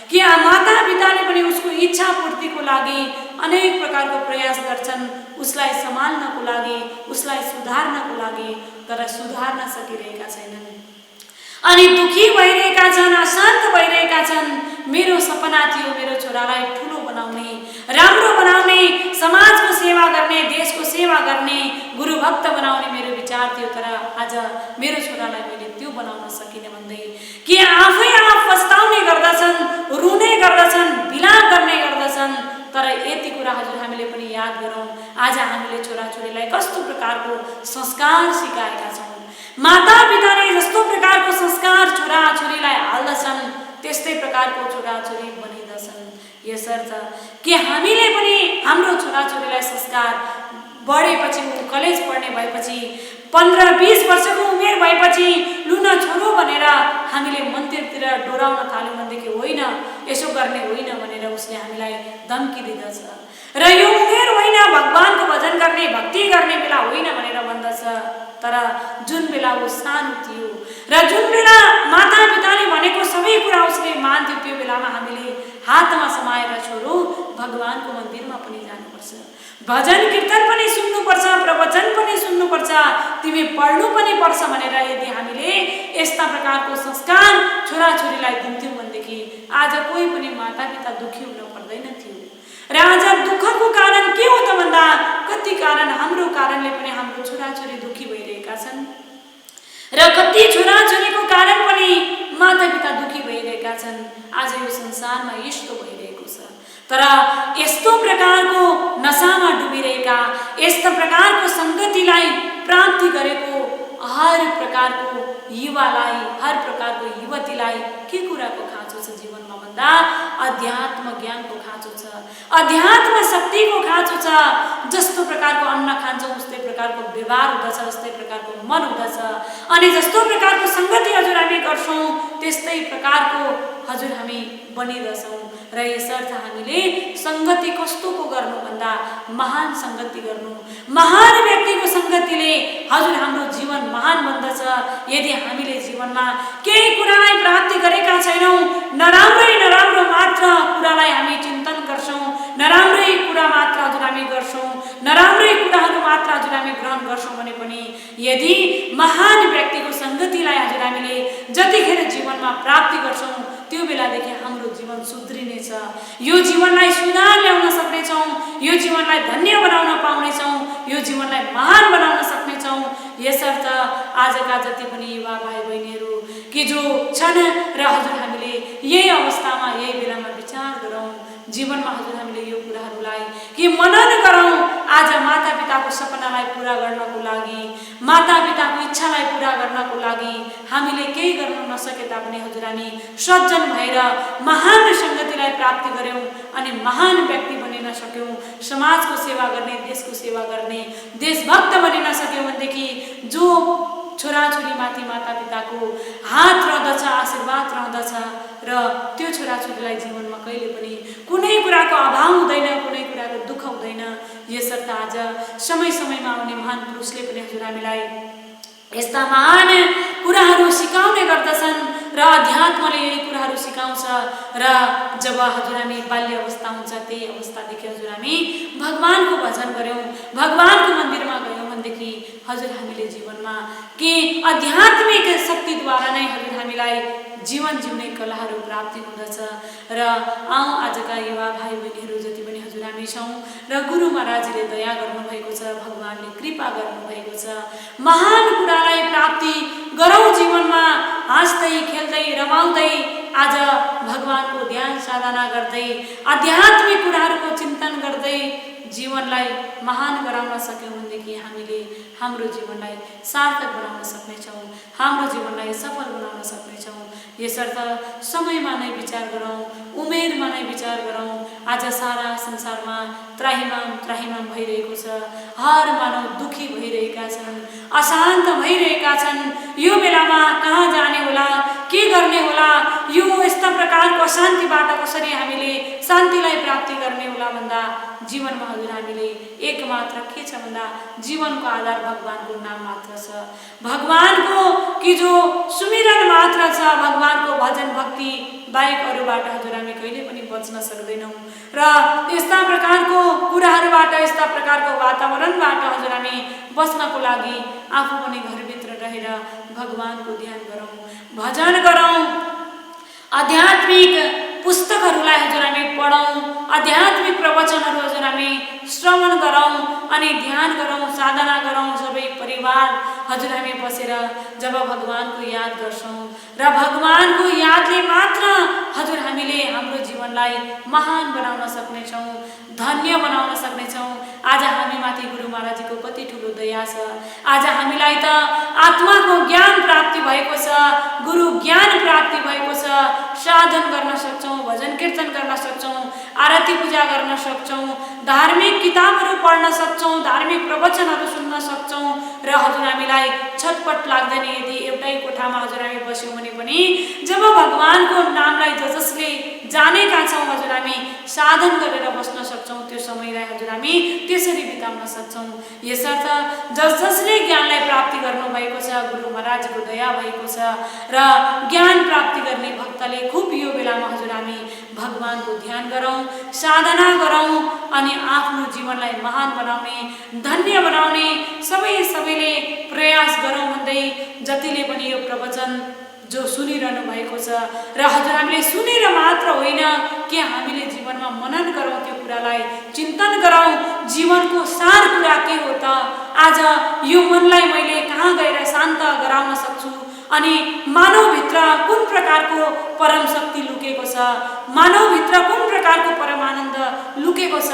कि माता पिताले पनि उसको इच्छा पूर्तिको लागि अनेक प्रकारको प्रयास गर्छन्, उसलाई सम्हाल्नको लागि, उसलाई सुधार्नको लागि, तर सुधार्न सकिरहेका छैनन्। अनि दुखी भइरहेका छन्, अशान्त भइरहेका छन्। मेरो सपना थियो मेरो छोरालाई ठुलो बनाउने, राम्रो बनाउने, समाजको सेवा गर्ने, देशको सेवा गर्ने, गुरुभक्त बनाउने मेरो विचार थियो, तर आज मेरो छोरालाई मैले त्यो बनाउन सकिनँ भन्दै कि आफै आफ पस्ताउने गर्दछन्, रुने गर्दछन्, विलाप गर्ने गर्दछन्। तर यति कुरा हजुर हामीले पनि याद गरौँ, आज हामीले छोराछोरीलाई कस्तो प्रकारको संस्कार सिकाएका छौँ। माता पिताले जस्तो प्रकारको संस्कार छोराछोरीलाई हाल्दछन् त्यस्तै प्रकारको छोराछोरी बनिँदछन्। यसर्थ कि हामीले पनि हाम्रो छोराछोरीलाई संस्कार बढेपछि, कलेज पढ्ने भएपछि, 15-20 वर्षको उमेर भएपछि लुन छोरो भनेर हामीले मन्दिरतिर डोराउन थाल्यौँ भनेदेखि होइन, यसो गर्ने होइन भनेर उसले हामीलाई धम्की दिँदछ। र यो उमेर होइन भगवानको भजन गर्ने, भक्ति गर्ने बेला होइन भनेर भन्दछ। तर जुन बेला ऊ सानो थियो र जुन बेला माता पिताले भनेको सबै कुरा उसले मान्थ्यो, त्यो बेलामा हामीले हातमा समाएर छोरो भगवानको मन्दिरमा पनि जानुपर्छ, भजन कीर्तन पनि सुन्नुपर्छ, प्रवचन पनि सुन्नुपर्छ, तिमी पढ्नु पनि पर्छ भनेर यदि हामीले यस्ता प्रकारको संस्कार छोराछोरीलाई दिन्थ्यौँ भनेदेखि आज कोही पनि माता पिता दुखी हुन पर्दैन थियो। र आज दुःखको कारण के हो त भन्दा कति कारण हाम्रो कारणले पनि हाम्रो छोराछोरी दुखी भइरहेका छन् र कति छोराछोरीको कारण पनि माता पिता दुखी भइरहेका छन्। आज यो संसारमा यस्तो भइरहेको छ। तर यस्तो प्रकारको नसामा डुबिरहेका, यस्तो प्रकारको सङ्गतिलाई प्राप्ति गरेको हर प्रकारको युवालाई, हर प्रकारको युवतीलाई के कुराको खाँचो छ जीवनमा भन्दा अध्यात्म ज्ञानको खाँचो छ, अध्यात्म शक्तिको खाँचो छ। जस्तो प्रकारको अन्न खान्छौँ उस्तै प्रकारको व्यवहार हुँदछ, उस्तै प्रकारको मन हुँदछ। अनि जस्तो प्रकारको सङ्गति हजुर हामी गर्छौँ त्यस्तै प्रकारको हजुर हामी बनिरहेछौँ। र यसर्थ हामीले सङ्गति कस्तोको गर्नु भन्दा महान सङ्गति गर्नु, महान व्यक्तिको सङ्गतिले हजुर हाम्रो जीवन महान बन्दछ। यदि हामीले जीवनमा केही कुरालाई प्राप्ति गरेका छैनौँ, नराम्रो मात्र कुरालाई हामी चिन्तन गर्छौँ, नराम्रै कुरा मात्र हजुर हामी गर्छौँ, नराम्रै कुराहरू मात्र हजुर हामी ग्रहण गर्छौँ भने पनि यदि महान व्यक्तिको सङ्गतिलाई हजुर हामीले जतिखेर जीवनमा प्राप्ति गर्छौँ त्यो बेलादेखि हाम्रो जीवन सुध्रिनेछ। यो जीवनलाई सुधार ल्याउन सक्नेछौँ, यो जीवनलाई धन्य बनाउन पाउनेछौँ, यो जीवनलाई महान बनाउन सक्नेछौँ। यसर्थ आजका जति पनि युवा भाइ बहिनीहरू कि जो छन् र हजुर हामीले यही अवस्थामा यही बेलामा विचार गरौँ, जीवनमा हजुर हामीले यो कुराहरूलाई कि मनन गरौँ। आज माता पिताको सपनालाई पुरा गर्नको लागि, माता पिताको इच्छालाई पुरा गर्नको लागि हामीले केही गर्न नसके तापनि हजुर हामी सज्जन भएर महान सङ्गतिलाई प्राप्ति गऱ्यौँ अनि महान व्यक्ति बनिन सक्यौँ, समाजको सेवा गर्ने, देशको सेवा गर्ने, देशभक्त बनिन सक्यौँ भनेदेखि जो छोराछोरीमाथि माता पिताको हात रहँदछ, आशीर्वाद रहँदछ र त्यो छोराछोरीलाई जीवनमा कहिले पनि कुनै कुराको अभाव हुँदैन, कुनै कुराको दुःख हुँदैन। यसर्थ आज समयमा आउने महान पुरुषले पनि हजुर हामीलाई यस्ता महान कुराहरू सिकाउने गर्दछन् र अध्यात्मले यही कुराहरू सिकाउँछ। र जब हजुर हामी बाल्य अवस्था हुन्छ त्यही अवस्थादेखि हजुर हामी भगवानको भजन गऱ्यौँ, भगवानको मन्दिरमा गयौँ भनेदेखि हजुर हामीले जीवनमा के आध्यात्मिक शक्तिद्वारा नै हजुर हामीलाई जीवन जिउने कलाहरू प्राप्ति हुँदछ। र आउँ आजका युवा भाइ बहिनीहरू जति पनि हजुर हामी छौँ र गुरु महाराजले दया गर्नुभएको छ, भगवानले कृपा गर्नुभएको छ, महान कुरालाई प्राप्ति गरौँ। जीवनमा हाँस्दै खेल्दै रमाउँदै आज भगवानको ध्यान साधना गर्दै आध्यात्मिक कुराहरूको चिन्तन गर्दै जीवनलाई महान गराउन सक्यौँ भनेदेखि हामीले हाम्रो जीवनलाई सार्थक बनाउन सक्नेछौँ, हाम्रो जीवनलाई सफल बनाउन सक्नेछौँ। यसर्थ समयमा नै विचार गरौँ, उमेरमा नै विचार गरौँ। आज सारा संसारमा त्राहिमाम भइरहेको छ। हर मानव दुखी भइरहेका छन्, अशान्त भइरहेका छन्। यो बेलामा कहाँ जाने होला, के गर्ने होला, यो यस्ता प्रकारको अशान्तिबाट कसरी हामीले शान्तिलाई प्राप्ति गर्ने होला भन्दा जीवनमा हजुर हामीले एकमात्र के छ भन्दा जीवनको आधार भगवानको नाम मात्र छ। भगवानको कि जो सुमिरन मात्र छ, भगवानको भजन भक्ति बाहेक अरूबाट हजुर हामी कहिले पनि बच्न सक्दैनौँ। र यस्ता प्रकारको कुराहरूबाट, यस्ता प्रकारको वातावरणबाट हजुर हामी बस्नको लागि आफू पनि घरभित्र रहेर भगवानको ध्यान गरौँ, भजन गरौँ, आध्यात्मिक पुस्तकहरूलाई हजुर हामी पढौँ, आध्यात्मिक प्रवचनहरू हजुर हामी श्रवण गरौँ अनि ध्यान गरौँ, साधना गरौँ। सबै परिवार हजुर हामी बसेर जब भगवानको याद गर्छौँ र भगवानको यादले मात्र हजुर हामीले हाम्रो जीवनलाई महान बनाउन सक्नेछौँ, धन्य बनाउन सक्नेछौँ। आज हामीमाथि गुरु महाराजजीको कति ठुलो दया छ। आज हामीलाई त आत्माको ज्ञान प्राप्ति भएको छ, गुरु ज्ञान प्राप्ति भएको छ। साधन गर्न सक्छौँ, भजन कीर्तन गर्न सक्छौँ, आरती पूजा गर्न सक्छौँ, धार्मिक किताबहरू पढ्न सक्छौँ, धार्मिक प्रवचनहरू सुन्न सक्छौँ। र हजुर हामीलाई छटपट लाग्दैन यदि एउटै कोठामा हजुर हामी बस्यौँ भने पनि। जब भगवानको नामलाई जसले जानेका छौँ हजुर हामी साधन गरेर बस्न सक्छौँ, त्यो समयलाई हजुर हामी त्यसरी बिताउन सक्छौँ। यसर्थ जसले ज्ञानलाई प्राप्ति गर्नुभएको छ, गुरु महाराजको दया भएको छ र ज्ञान प्राप्ति गर्ने भक्तले खुब यो बेलामा हजुर हामी भगवानको ध्यान गरौँ, साधना गरौँ अनि आफ्नो जीवनलाई महान बनाउने, धन्य बनाउने सबैले प्रयास गरौँ भन्दै जतिले पनि यो प्रवचन जो सुनिरहनु भएको छ र हजुर हामीले सुनेर मात्र होइन कि हामीले जीवनमा मनन गरौँ, त्यो कुरालाई चिन्तन गरौँ। जीवनको सार कुरा के हो त? आज यो मनलाई मैले कहाँ गएर शान्त गराउन सक्छु अनि मानवभित्र कुन प्रकारको परम शक्ति लुकेको छ, मानवभित्र कुन प्रकारको परम आनन्द लुकेको छ,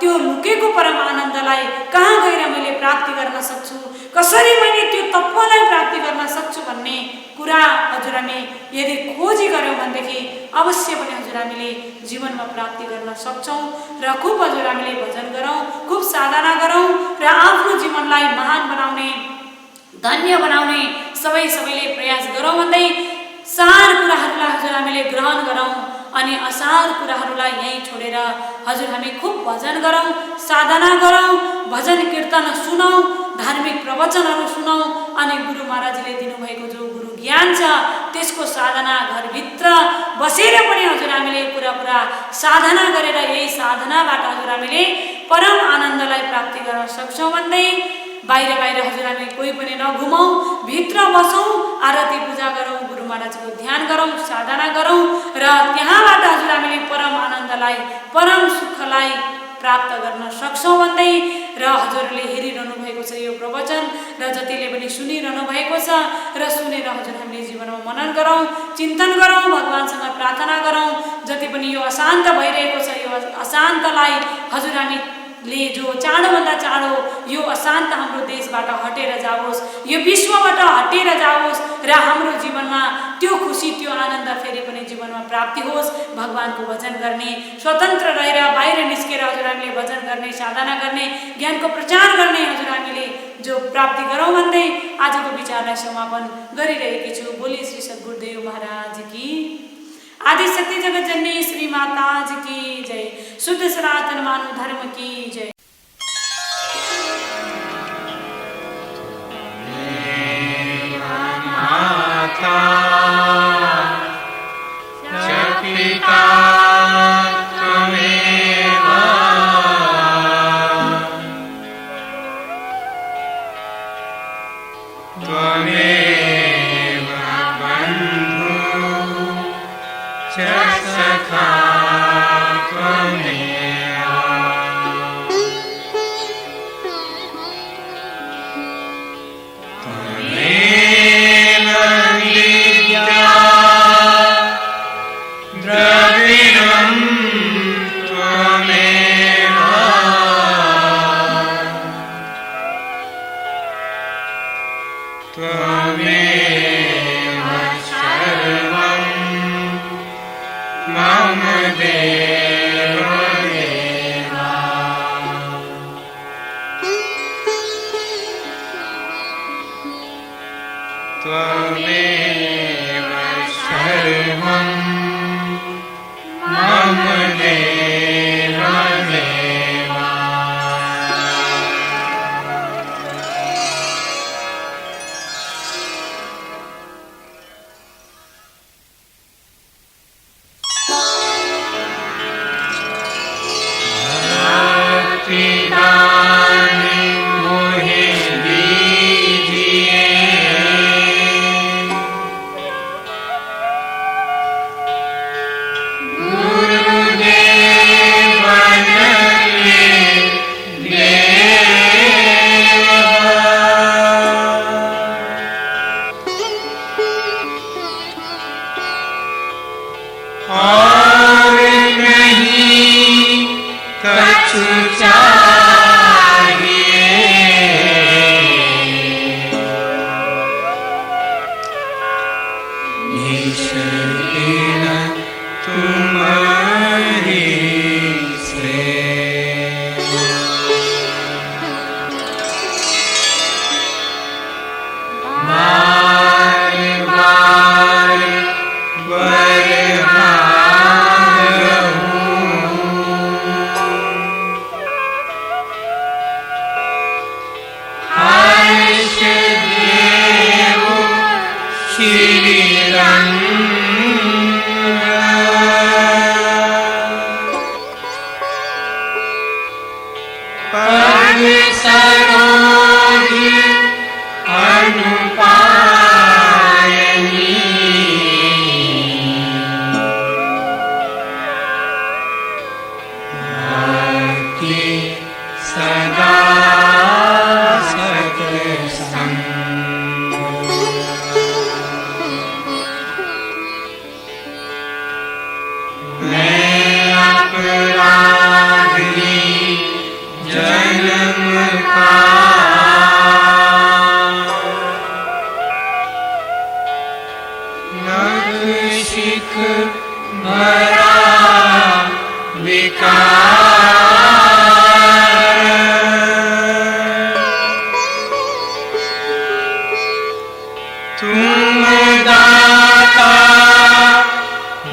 त्यो लुकेको परम आनन्दलाई कहाँ गएर मैले प्राप्ति गर्न सक्छु, कसरी मैले त्यो तत्त्वलाई प्राप्ति गर्न सक्छु भन्ने कुरा हजुर हामी यदि खोजी गऱ्यौँ भनेदेखि अवश्य पनि हजुर हामीले जीवनमा प्राप्ति गर्न सक्छौँ। र खुब हजुर हामीले भजन गरौँ, खुब साधना गरौँ र आफ्नो जीवनलाई महान बनाउने, धन्य बनाउने सबैले प्रयास गरौँ भन्दै सार कुराहरूलाई हजुर हामीले ग्रहण गरौँ अनि असार कुराहरूलाई यहीँ छोडेर हजुर हामी खुब भजन गरौँ, साधना गरौँ, भजन कीर्तन सुनौँ, धार्मिक प्रवचनहरू सुनौँ अनि गुरु महाराजले दिनुभएको जो गुरु ज्ञान छ त्यसको साधना घरभित्र बसेर पनि हजुर हामीले पुरा साधना गरेर यही साधनाबाट हजुर हामीले परम आनन्दलाई प्राप्ति गर्न सक्छौँ भन्दै बाहिर हजुर हामी कोही पनि नघुमौँ, भित्र बसौँ, आरती पूजा गरौँ, गुरु महाराजको ध्यान गरौँ, साधना गरौँ र त्यहाँबाट हजुर हामीले परम आनन्दलाई, परम सुखलाई प्राप्त गर्न सक्छौँ भन्दै र हजुरले हेरिरहनु भएको छ यो प्रवचन र जतिले पनि सुनिरहनु भएको छ र सुनेर हजुर हामीले जीवनमा मनन गरौँ, चिन्तन गरौँ, भगवानसँग प्रार्थना गरौँ। जति पनि यो अशान्त भइरहेको छ यो अशान्तलाई हजुर हामीले जो चाँडोभन्दा चाँडो यो अशान्त हाम्रो देशबाट हटेर जाओस्, यो विश्वबाट हटेर जाओस् र हाम्रो जीवनमा त्यो खुसी, त्यो आनन्द फेरि पनि जीवनमा प्राप्ति होस्। भगवानको भजन गर्ने, स्वतन्त्र रहेर बाहिर निस्केर हजुर हामीले भजन गर्ने, साधना गर्ने, ज्ञानको प्रचार गर्ने हजुर हामीले जो प्राप्ति गरौँ भन्दै आजको विचारलाई समापन गरिरहेकी छु। बोली श्री सद्गुरुदेव महाराज की, आदिशक्ति जगतजननी श्री माता जी की जय, शुद्ध सनातन मानव धर्म की जय। माता च पिता त्वमेव, त्वमेव बन्धुः च सखा त्वमेव। त्वमेव सर्वं मम देव देवा। भक्तिदानि मोहि दीजिए, गुरुदेवन के देवा। और नहीं कछु चाहिए, ईश्वर तुम्हारी सेवा। बार बार हर्ष देव श्री रंग, पग सरोज अनुपायनी, भक्ति सदा सत्संग। मैं अपराधी जन्म का, नखशिख भरा विकार, तुम दाता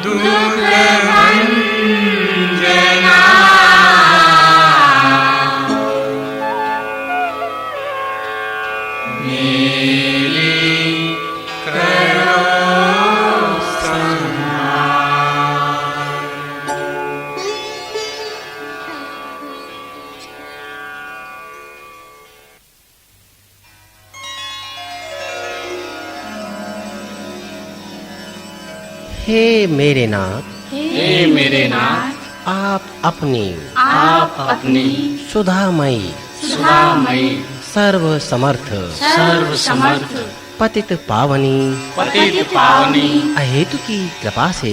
दुख भंजना, मेरी करो संहार। हे मेरे नाथ, हे मेरे नाथ, आप अपनी सुधामयी सुधामयी सर्व समर्थ पतित पावनी अहेतु की कृपा से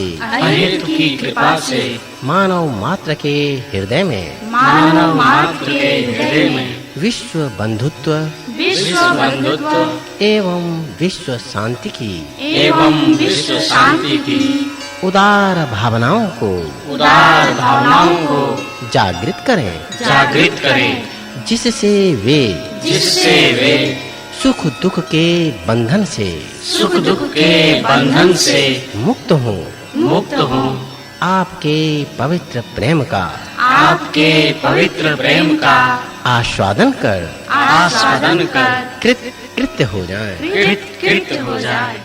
मानव मात्र के हृदय में विश्व बंधुत्व एवं विश्व शांति की उदार भावनाओं को जागृत करें जिससे वे सुख दुख के बंधन से मुक्त हों। आपके पवित्र प्रेम का आस्वादन कर कृत्य हो जाए।